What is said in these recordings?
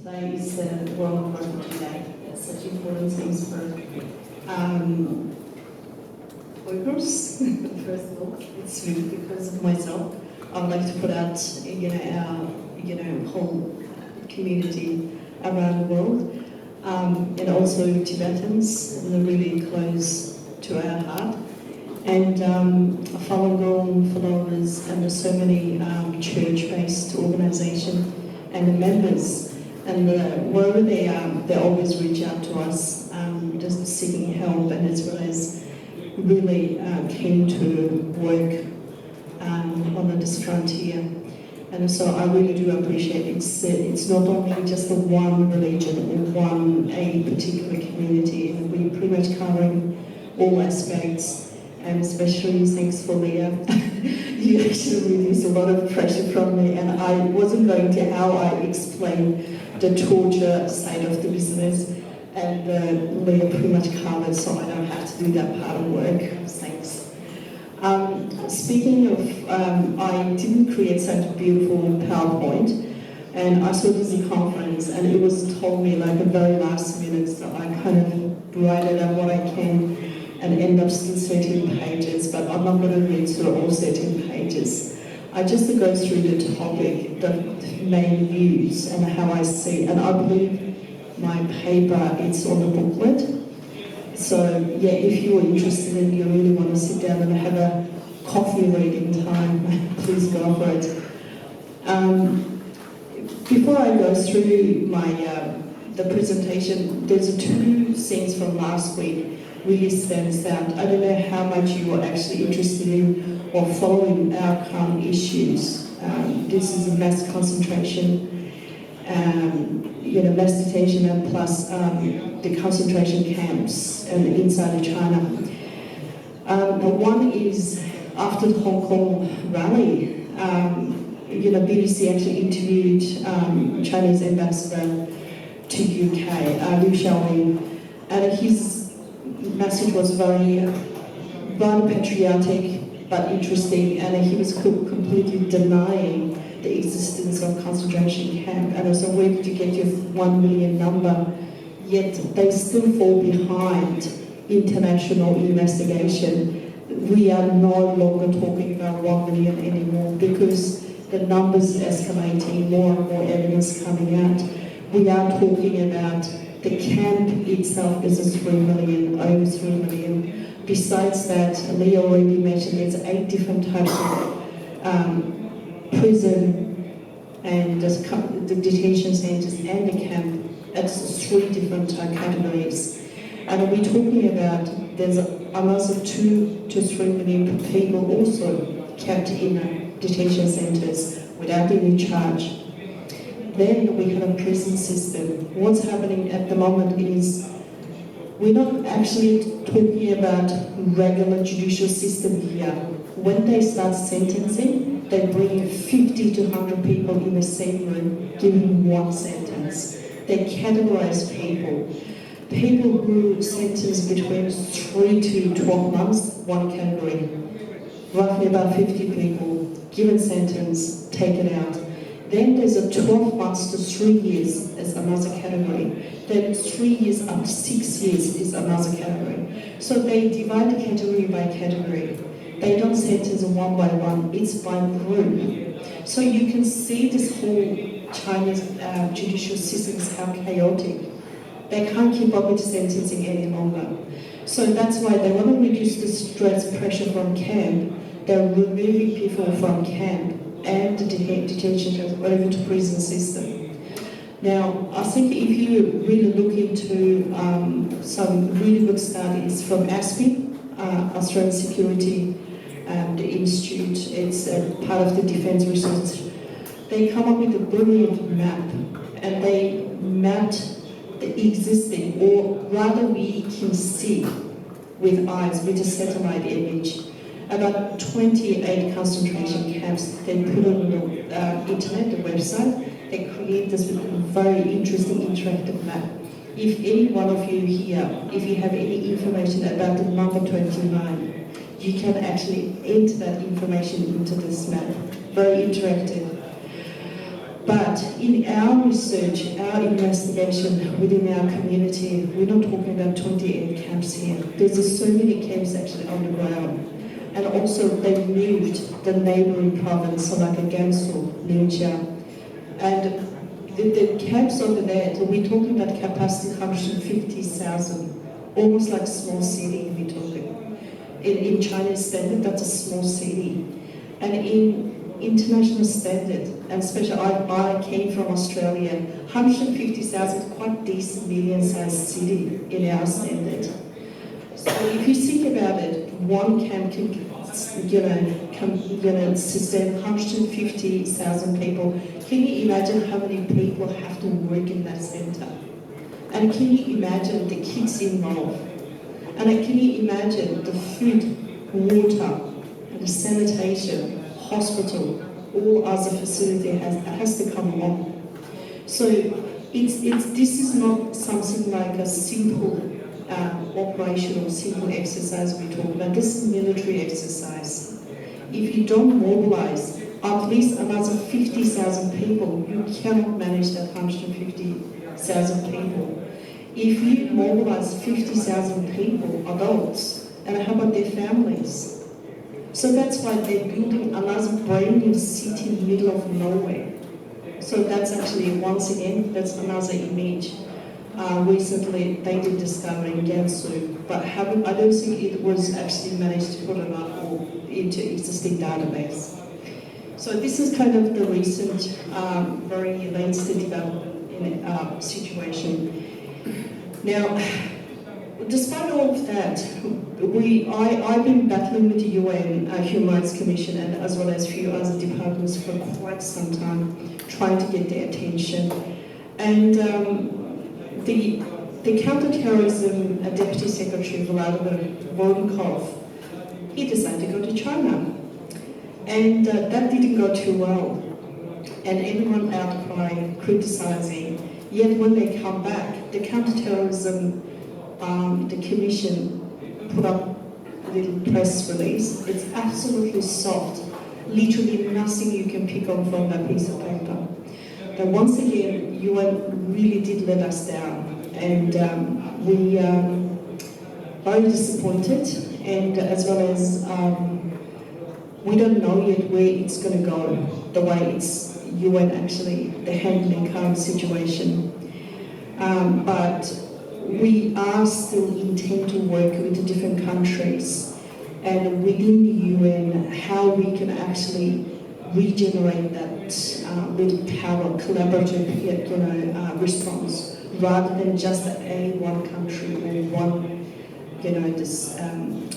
today is the World Refugee Day. It's such important things for Uyghurs. First of all, it's really because of myself. I'd like to put out, our, whole community around the world, and also Tibetans, and they're really close to our heart. And Falun Gong followers, and there's so many church-based organisations and the members, and wherever they are, they always reach out to us, just seeking help, and as well as really keen to work on this frontier. And so I really do appreciate it. It's not only just the one religion or a particular community. We're pretty much covering all aspects, and especially thanks for Leah. You actually reduced a lot of pressure from me, and I wasn't going to how I explain the torture side of the business, and Leah pretty much covered, so I don't have to do that part of work. Thanks. Speaking of, I didn't create such a beautiful PowerPoint, and I saw this conference, and it was told me like the very last minute, so I kind of write it up what I can and end up still 13 pages, but I'm not going to read through all 13 pages. I just go through the topic, the main views, and how I see, and I believe my paper, it's on the booklet. So yeah, if you're interested and you really want to sit down and have a coffee reading time, please go for it. Before I go through my the presentation, there's two things from last week really stands out. I don't know how much you are actually interested in or following our current issues. This is a mass concentration, mass detention, and plus the concentration camps and inside of China. One is after the Hong Kong rally, BBC actually interviewed Chinese ambassador to UK, Liu Xiaoling, and his message was very rather patriotic but interesting, and he was completely denying the existence of concentration camp. And so where did you get your 1 million number? Yet they still fall behind international investigation. We are no longer talking about 1 million anymore because the numbers escalating, more and more evidence coming out. We are talking about the camp itself is a 3 million, over 3 million. Besides that, Leah already mentioned there's 8 different types of prison and the detention centers and the camp. That's 3 different categories. And we're talking about there's almost 2 to 3 million people also kept in detention centers without any charge. Then we have a prison system. What's happening at the moment is we're not actually talking about regular judicial system here. When they start sentencing, they bring 50 to 100 people in the same room, giving one sentence. They categorize people. People who sentenced between 3 to 12 months, one category. Roughly about 50 people, given sentence, taken out. Then there's a 12 months to 3 years as another category. Then 3 years up to 6 years is another category. So they divide the category by category. They don't sentence one by one, it's by group. So you can see this whole Chinese judicial system is how chaotic. They can't keep up with sentencing any longer. So that's why they want to reduce the stress pressure from camp. They're removing people from camp and the detention over to prison system. Now, I think if you really look into some really good studies from ASPI, Australian Security Institute, it's part of the Defence Research, they come up with a brilliant map, and they mapped the existing, or rather we can see with eyes, with a satellite image, about 28 concentration camps. They put on the internet, the website, they create this very interesting interactive map. If any one of you here, if you have any information about the number 29, you can actually enter that information into this map. Very interactive. But in our research, our investigation within our community, we're not talking about 28 camps here. There's so many camps actually on the ground. And also they moved the neighboring province, so like Gansu, Ningxia. And the camps over there, so we're talking about capacity 150,000, almost like a small city we're talking. In Chinese standard, that's a small city. And in international standard, and especially I came from Australia, 150,000 is quite decent medium-sized city in our standard. So if you think about it, one camp can sustain 150,000 people. Can you imagine how many people have to work in that center? And can you imagine the kids involved? And can you imagine the food, water, and the sanitation, hospital, all other facility has to come on. So this is not something like a simple operation or simple exercise we talk about. This is military exercise. If you don't mobilize at least another 50,000 people, you cannot manage that 150,000 people. If you mobilize 50,000 people, adults, and how about their families? So that's why they're building another brand new city in the middle of nowhere. So that's actually, once again, that's another image. Recently, they did discover in Gansu, but I don't think it was actually managed to put it up into existing database. So this is kind of the recent, very latest development situation. Now, despite all of that, I've been battling with the UN Human Rights Commission and as well as a few other departments for quite some time, trying to get their attention. And the counterterrorism deputy secretary, Vladimir Volkov, he decided to go to China. And that didn't go too well. And everyone outcrying, criticizing. Yet when they come back, the counterterrorism, the commission put up a little press release. It's absolutely soft. Literally nothing you can pick on from that piece of paper. But once again, UN really did let us down. And we are very disappointed, and as well as we don't know yet where it's going to go, the way it's UN actually, the handling current situation. But we are still intent to work with the different countries and within the UN, how we can actually regenerate that little power, collaborative, response, rather than just one country or one, this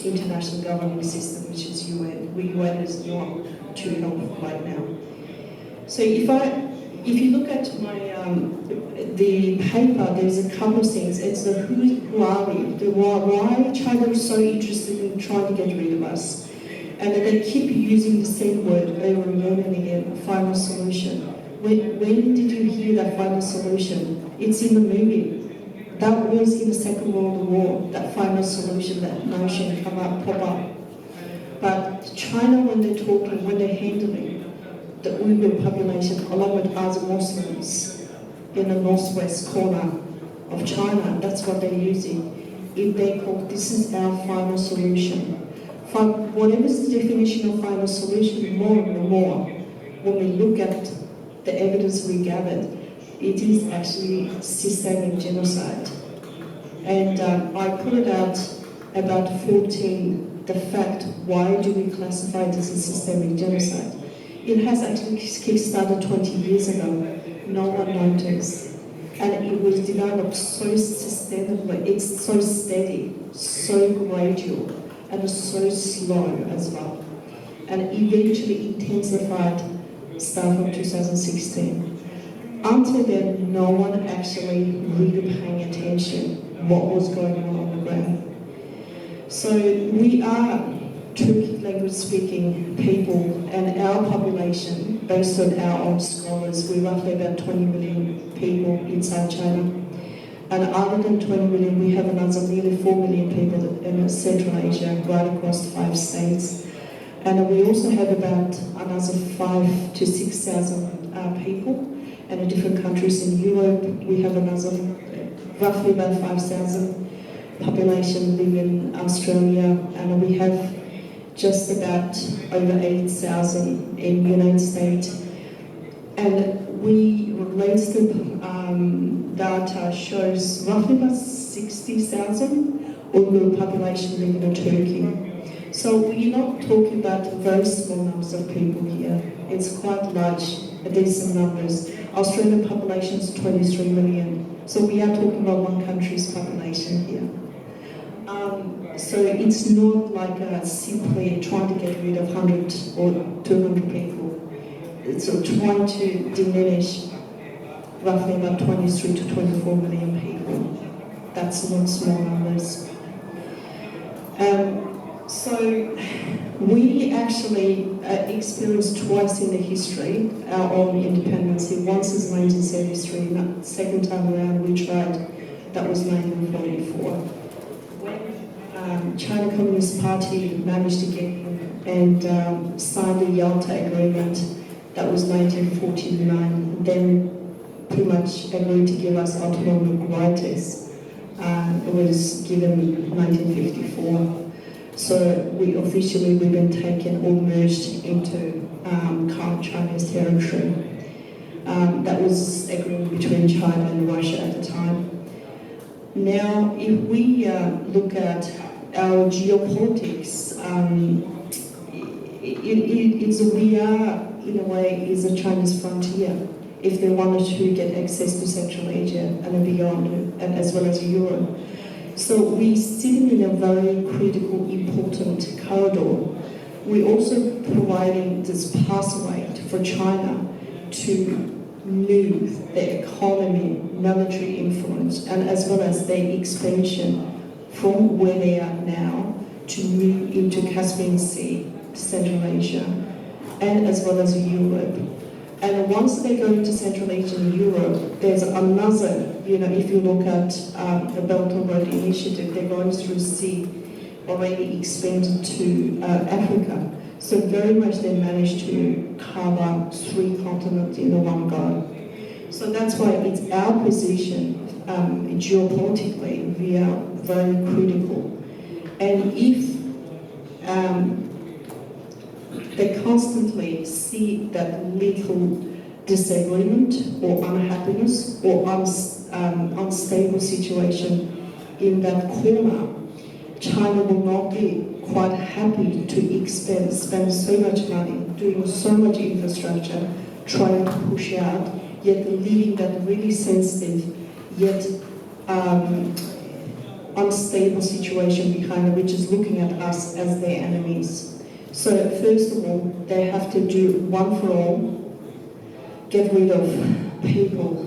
international governing system, which is UN. UN is not too helpful right now. So if you look at my the paper, there's a couple of things. It's the who are we? Why China is so interested in trying to get rid of us, and that they keep using the same word over and over again. Final solution. When did you hear that final solution? It's in the movie. That was in the Second World War. That final solution, that notion pop up. But China, when they're talking, when they're handling the Uyghur population, along with other Muslims in the northwest corner of China, that's what they're using. If they call this is our final solution. Whatever is the definition of final solution, more and more, when we look at the evidence we gathered, it is actually systemic genocide. And I put it out about 14, the fact, why do we classify this as systemic genocide? It has actually kick-started 20 years ago. No one noticed. And it was developed so sustainably, it's so steady, so gradual, and so slow as well. And eventually intensified starting 2016. Until then, no one actually really paying attention what was going on the ground. So we are Turkic language speaking people, and our population, based on our own scholars, we're roughly about 20 million people inside China. And other than 20 million, we have another nearly 4 million people in Central Asia, right across 5 states. And we also have about another 5,000 to 6,000 people and in different countries in Europe. We have another roughly about 5,000 population living in Australia, and we have just about over 8,000 in the United States. And we released the data shows roughly about 60,000 Uyghur population living in Turkey. So we're not talking about very small numbers of people here. It's quite large, decent numbers. Australian population is 23 million. So we are talking about one country's population here. So it's not like simply trying to get rid of 100 or 200 people. It's trying to diminish roughly about 23 to 24 million people. That's not small numbers. So we actually experienced twice in the history our own independence. Once is 1973, and the second time around we tried, that was 1944. China Communist Party managed to get in and signed the Yalta Agreement. That was 1949. Then pretty much agreed to give us autonomous rights. It was given in 1954. So we've been taken or merged into current Chinese territory. That was agreement between China and Russia at the time. Now, if we look at our geopolitics, we are, in a way, is a Chinese frontier. If they wanted to get access to Central Asia and beyond, and as well as Europe. So we're sitting in a very critical, important corridor. We're also providing this pathway for China to move their economy, military influence, and as well as their expansion from where they are now to move into Caspian Sea, Central Asia, and as well as Europe. And once they go into Central Asia and Europe, there's another, if you look at the Belt and Road Initiative, they're going through sea, already expanded to Africa. So very much they managed to cover 3 continents in the one go. So that's why it's our position, geopolitically, we are very critical. And if they constantly see that little disagreement or unhappiness or unstable situation in that corner, China will not be quite happy to spend so much money, doing so much infrastructure, trying to push out, yet leaving that really sensitive, yet unstable situation behind, which is looking at us as their enemies. So first of all, they have to do one for all, get rid of people,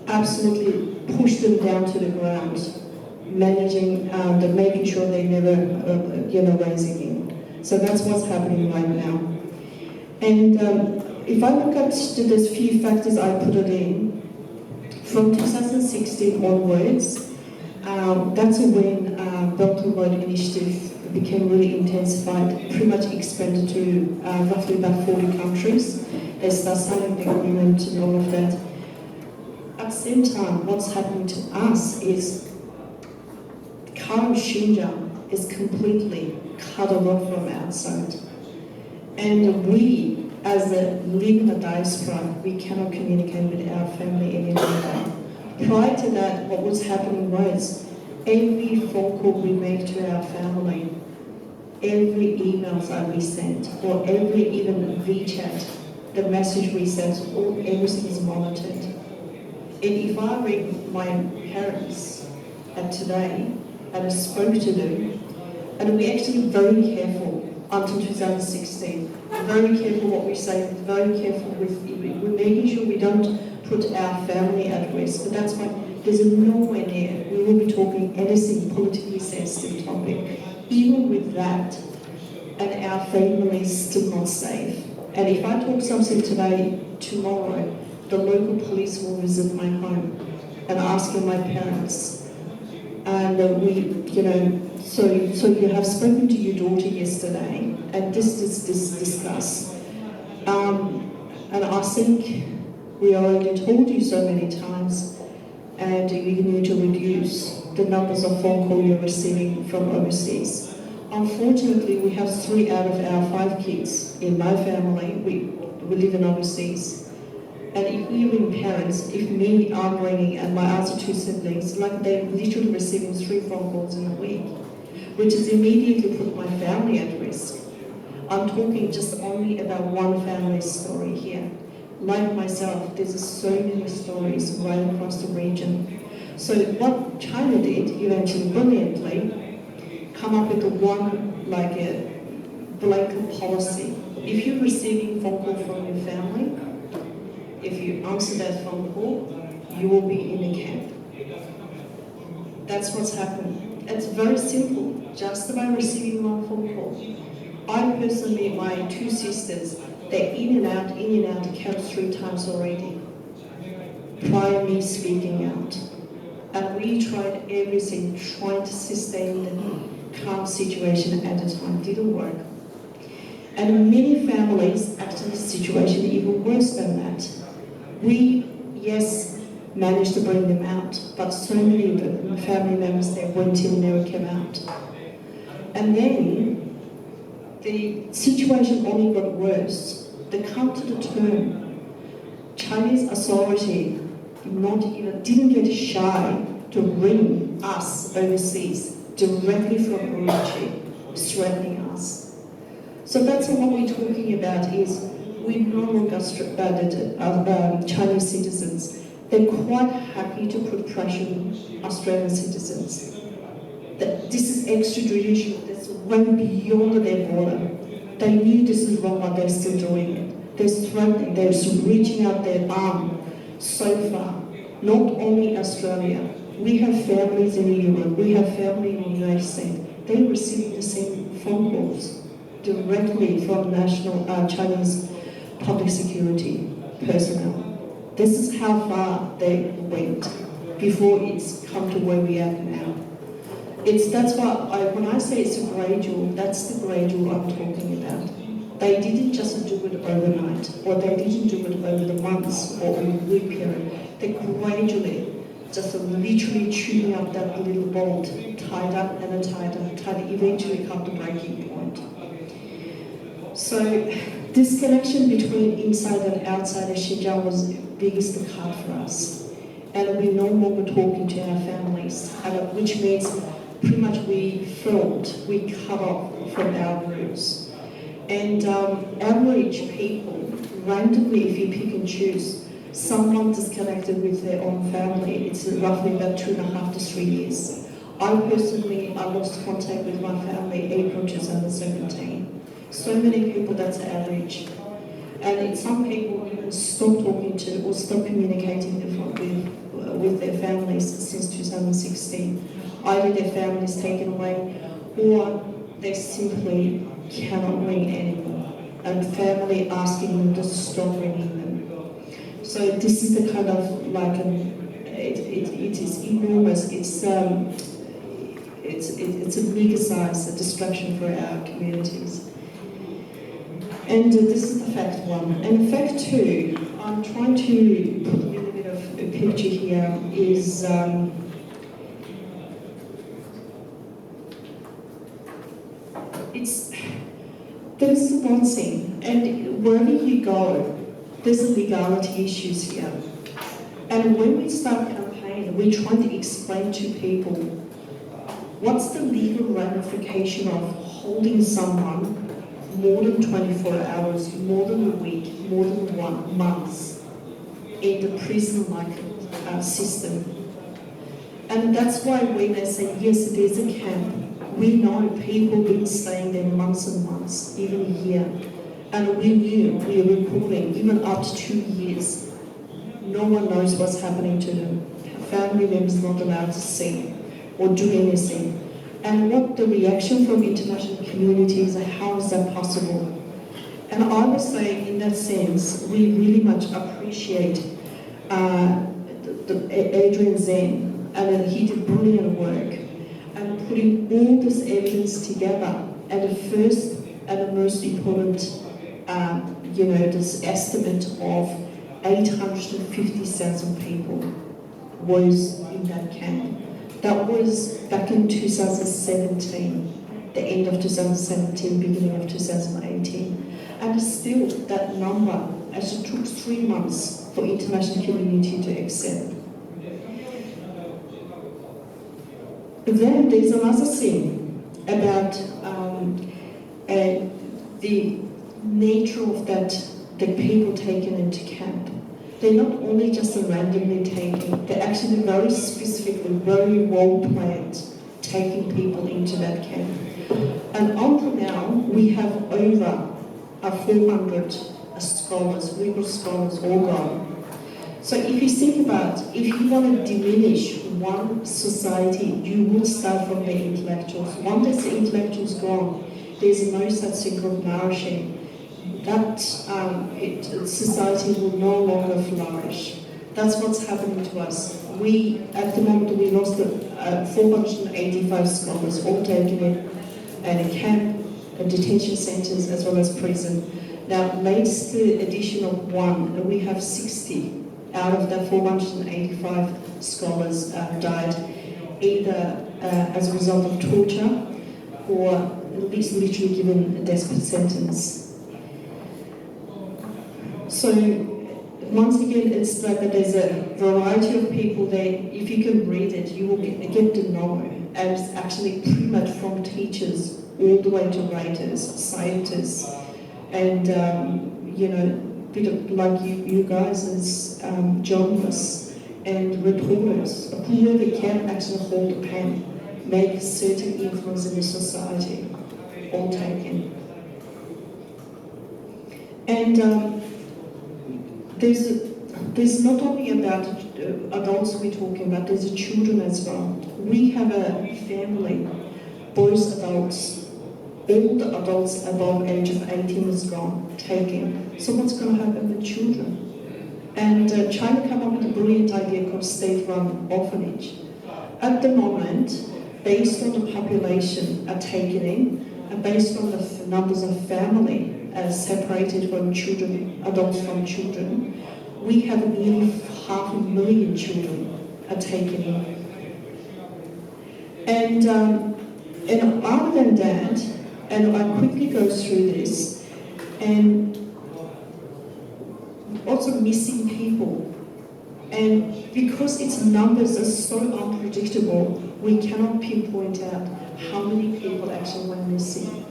absolutely push them down to the ground, making sure they never rise again. So that's what's happening right now. And if I look at those few factors I put it in, from 2016 onwards, that's when Belt and Road Initiative became really intensified, pretty much expanded to roughly about 40 countries. They started signing the agreement and all of that. At the same time, what's happening to us is current Xinjiang is completely cut off from outside. And we, as a living diaspora, we cannot communicate with our family any longer. Prior to that, what was happening was every phone call we make to our family, every emails that we sent, or every even WeChat, the message we sent, everything is monitored. And if I ring my parents today, and I spoke to them, and we're actually very careful until 2016, very careful what we say, very careful with, we're making sure we don't put our family at risk, but that's why there's nowhere near, we will be talking anything politically sensitive topic. Even with that, and our family is still not safe. And if I talk something today, tomorrow, the local police will visit my home and ask my parents. And so you have spoken to your daughter yesterday, and this is discussed. And I think We already told you so many times, and you need to reduce the numbers of phone calls you're receiving from overseas. Unfortunately, we have 3 out of our 5 kids in my family. We live in overseas. And if even parents, if me, I'm ringing, and my other 2 siblings, like they're literally receiving 3 phone calls in a week, which has immediately put my family at risk. I'm talking just only about one family story here. Like myself, there's so many stories right across the region. So what China did, eventually brilliantly, come up with like a blanket policy. If you're receiving phone call from your family, if you answer that phone call, you will be in a camp. That's what's happened. It's very simple, just by receiving one phone call. I personally, my 2 sisters, they're in and out, camp 3 times already, prior me speaking out. And we tried everything, trying to sustain the calm situation at the time. Didn't work. And many families, actually the situation even worse than that. We, yes, managed to bring them out, but so many of the family members that went in never came out. And then the situation only got worse. They come to the term, Chinese authority didn't get shy to ring us overseas directly from Urumqi, threatening us. So that's what we're talking about is we no longer Chinese citizens. They're quite happy to put pressure on Australian citizens. That this is extrajudicial, that's way beyond their border. They knew this is wrong, but they're still doing it. They're threatening, they're reaching out their arm so far. Not only Australia, we have families in Europe, we have family in the United States. They receive the same phone calls directly from national Chinese public security personnel. This is how far they went before it's come to where we are now. That's why when I say it's a gradual, that's the gradual I'm talking about. They didn't just do it overnight, or they didn't do it over the months or over the week period. They gradually, just literally chewing up that little bolt, tied up and tied up, to eventually come to breaking point. So this connection between inside and outside of Xinjiang was the biggest cut for us. And we no longer talking to our families, which means pretty much we cut off from our roots. And average people, randomly, if you pick and choose, someone disconnected with their own family, it's roughly about 2.5 to 3 years. I lost contact with my family April 2017. So many people, that's the average. And some people even stopped talking to or stopped communicating with their families since 2016. Either their families taken away or they simply cannot ring anymore. And family asking them to stop ringing them. So this is the kind of like it is enormous. It's a bigger size, a distraction for our communities. And this is the fact 1. And fact 2, I'm trying to put a little bit of a picture here, is there's one thing, and wherever you go, there's legality issues here. And when we start campaigning, we try to explain to people what's the legal ramification of holding someone more than 24 hours, more than a week, more than 1 month in the prison-like system. And that's why when they say, yes, it is a camp, we know people been staying there months and months, even a year. And we knew, we are reporting, even up to 2 years. No one knows what's happening to them. Family members not allowed to see or do anything. And what the reaction from international community is, how is that possible? And I would say, in that sense, we really much appreciate Adrian Zen, and he did brilliant work, and putting all this evidence together. And the first and the most important, this estimate of 850,000 people was in that camp. That was back in 2017, the end of 2017, beginning of 2018. And still, that number actually took 3 months for international community to accept. Then there's another thing about the nature of that, the people taken into camp. They're not only just randomly taken, they're actually very specifically, very well planned, taking people into that camp. And until now, we have over 400 scholars, Uyghur scholars, all gone. So if you think about, if you want to diminish one society, you will start from the intellectuals. Once the intellectuals gone, there's no such thing called nourishing. That society will no longer flourish. That's what's happening to us. At the moment, we lost 485 scholars, all taken in a camp, detention centres, as well as prison. Now, latest edition of one, we have 60 out of the 485 scholars died, either as a result of torture or at least literally given a death sentence. So once again, it's like that there's a variety of people there. If you can read it, you will get to know. And it's actually pretty much from teachers all the way to writers, scientists, and bit of like you guys as journalists and reporters, whoever can actually hold a pen, make certain influence in the society, all taken. And there's not only about adults we're talking about, there's the children as well. We have a family, boys, adults, all the adults above age of 18 is gone, taken. So what's going to happen with children? And China came up with a brilliant idea called state-run orphanage. At the moment, based on the population taken in, and based on the numbers of family separated from children, adults from children, we have nearly 500,000 children taken in. And other than that, and I quickly go through this, and also missing people. And because its numbers are so unpredictable, we cannot pinpoint out how many people actually went missing.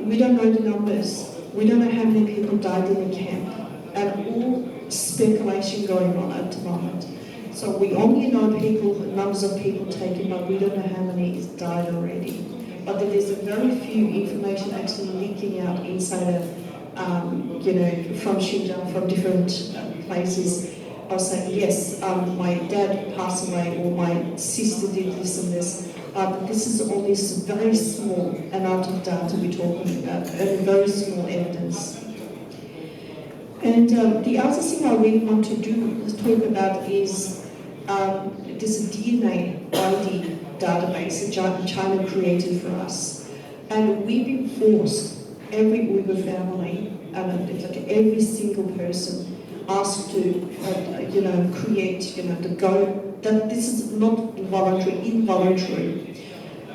We don't know the numbers. We don't know how many people died in the camp. And all speculation going on at the moment. So we only know numbers of people taken, but we don't know how many died already. But there's a very few information actually leaking out inside from Xinjiang, from different places. Are saying, yes, my dad passed away, or my sister did this and this. But this is only a very small amount of data we're talking about, and very small evidence. And the other thing I really want to talk about is this DNA ID database that China created for us. And we've been forced, every Uyghur family, like every single person, asked to create that this is not voluntary, involuntary,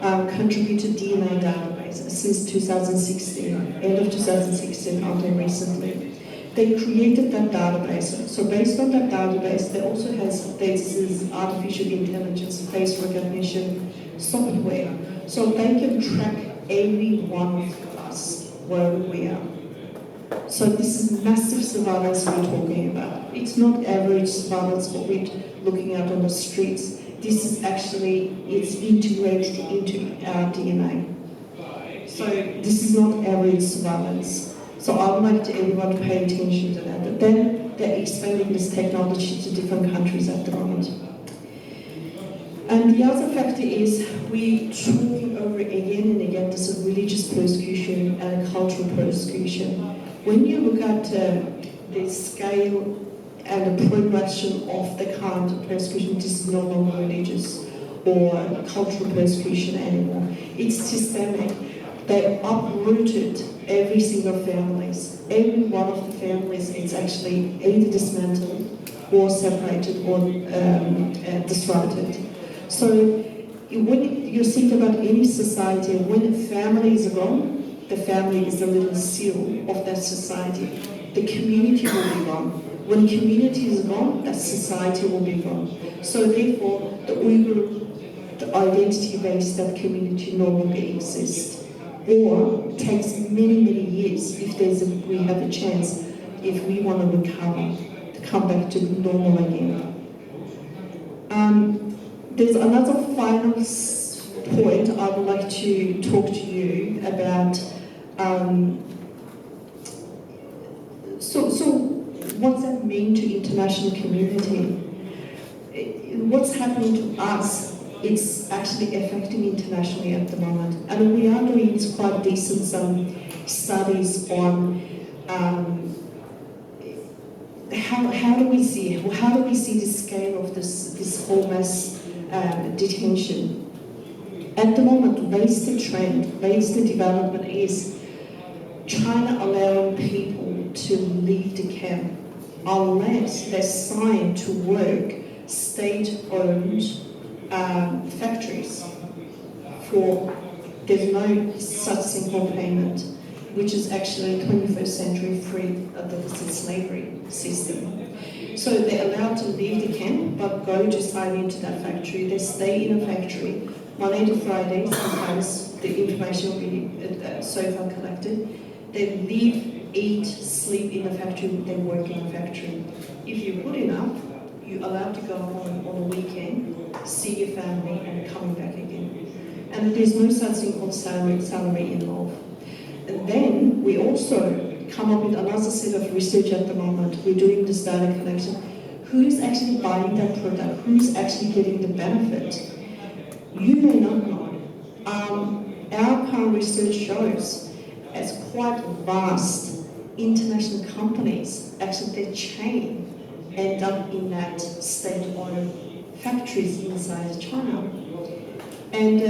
contributed DNA database since 2016, end of 2016 until recently. They created that database. So based on that database, they also has this artificial intelligence, face recognition software. So they can track every one of us wherever we are. So this is massive surveillance we're talking about. It's not average surveillance what we're looking at on the streets. This is actually, it's integrated into our DNA. So this is not average surveillance. So I would like everyone to pay attention to that. But then they're expanding this technology to different countries at the moment. And the other factor is we're talking over again and again this is religious persecution and cultural persecution. When you look at the scale and the progression of the kind of persecution, this is no longer religious or cultural persecution anymore. It's systemic. They uprooted every single families. Every one of the families is actually either dismantled or separated or disrupted. So when you think about any society, when a family is gone, the family is the little seal of that society. The community will be gone. When community is gone, that society will be gone. So therefore, the Uyghur, the identity base, that community no longer exists. Or it takes many, many years if we have a chance, if we want to recover, to come back to normal again. There's another final point I would like to talk to you about. So what's that mean to international community? What's happening to us? It's actually affecting internationally at the moment, and we are doing quite decent studies on how do we see the scale of this whole mass detention. At the moment, where's the trend, where's the development is China allowing people to leave the camp unless they're signed to work state-owned factories for, there's no such simple payment, which is actually 21st century free deficit slavery system. So they're allowed to leave the camp but go to sign into that factory. They stay in a factory Monday to Friday, sometimes the information will be so far collected. They live, eat, sleep in the factory, they work in the factory. If you're good enough, you're allowed to go home on a weekend, see your family and coming back again. And there's no such thing called salary involved. And then we also come up with another set of research at the moment. We're doing this data collection. Who's actually buying that product? Who's actually getting the benefit? You may not know. Our current research shows as quite vast international companies, actually their chain end up in that state-owned factories inside China. And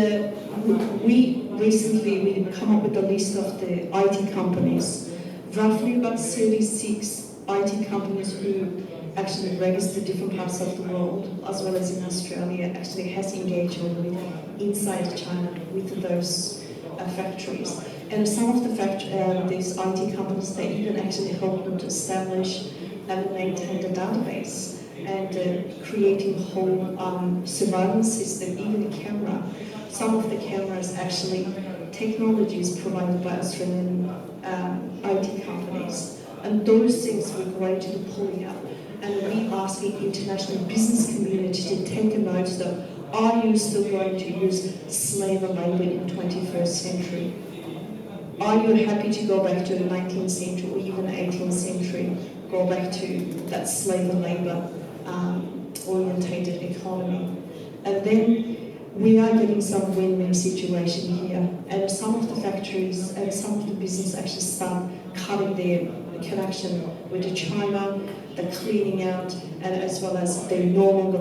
we recently come up with a list of the IT companies, roughly about 36 IT companies who actually register different parts of the world, as well as in Australia, actually has engagement with inside China with those factories. And some of these IT companies, they even actually help them to establish and maintain the database and creating a whole surveillance system, even a camera. Some of the cameras actually technologies provided by Australian IT companies. And those things we're going to be pulling out. And we're asking international business community to take a note that are you still going to use slave labor in the 21st century? Are you happy to go back to the 19th century or even 18th century, go back to that slave labor orientated economy? And then we are getting some win-win situation here. And some of the factories and some of the business actually start cutting their connection with China, the cleaning out, and as well as they no longer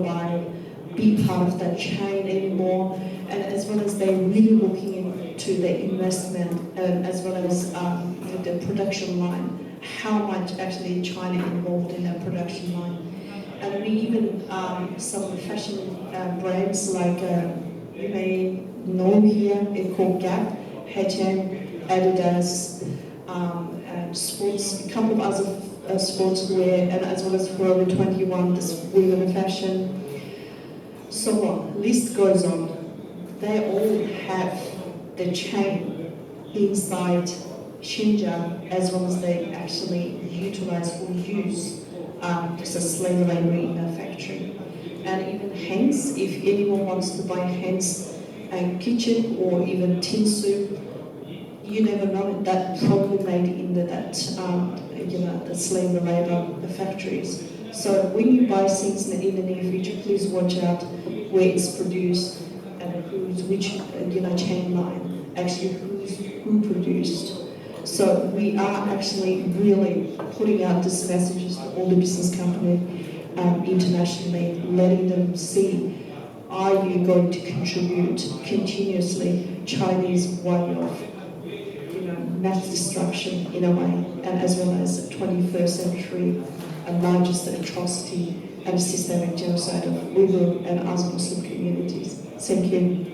be part of that chain anymore, and as well as they're really looking into the investment as well as the production line, how much actually China involved in that production line. And we even, some of the fashion brands like you may know here, they're called Gap, H&M, Adidas, sports, a couple of other sportswear, and as well as Forever 21, this women fashion, so on. List goes on. They all have the chain inside Xinjiang, as well as they actually utilize or use just a slave labor in their factory. And even hens, if anyone wants to buy hens and kitchen or even tin soup, you never know that probably made in the slave labor, the factories. So when you buy things in the near future, please watch out where it's produced and which chain line, actually who produced. So we are actually really putting out these messages to all the business companies internationally, letting them see, are you going to contribute continuously Chinese way of mass destruction in a way, and as well as 21st century largest atrocity and systemic genocide of Uyghur and other Muslim communities. Thank you.